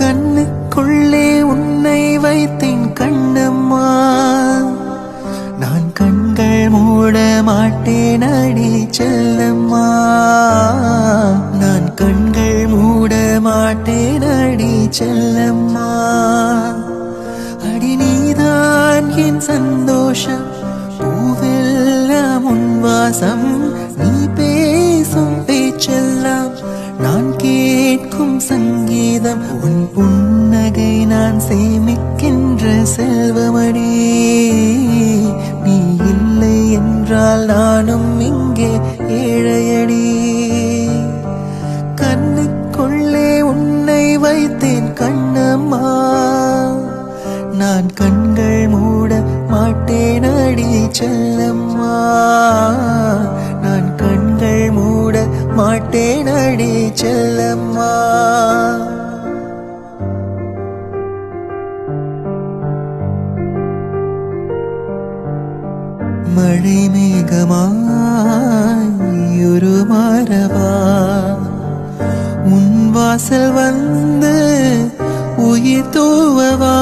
கண்ணுக்குள்ளே உன்னை வைத்தேன் கண்ணம்மா, நான் கண்கள் மூட மாட்டேன் அடி செல்லம்மா, நான் கண்கள் மூட மாட்டேன் அடி செல்லம்மா. அடி நீதான் என் சந்தோஷம், பூவெல்லாம் உன் வாசம், நீ பேசும் பேச்செல்லாம் நான் கேட்கும் சங்கீதம், உன் புன்னகை நான் சேமிக்கின்ற செல்வமடி. நீ இல்லை என்றால் நானும் இங்கே ஏழையடி. கண்ணுக்குள்ளே உன்னை வைத்தேன் கண்ணம்மா, நான் கண்கள் மூட மாட்டேன் அடி செல்லம்மா, நான் கண்கள் மூட மாட்டேன் அடி செல்லம்மா. மழை மேகமாய் ஒரு மரவா உன் வாசல் வந்து உயிர் தூவவா,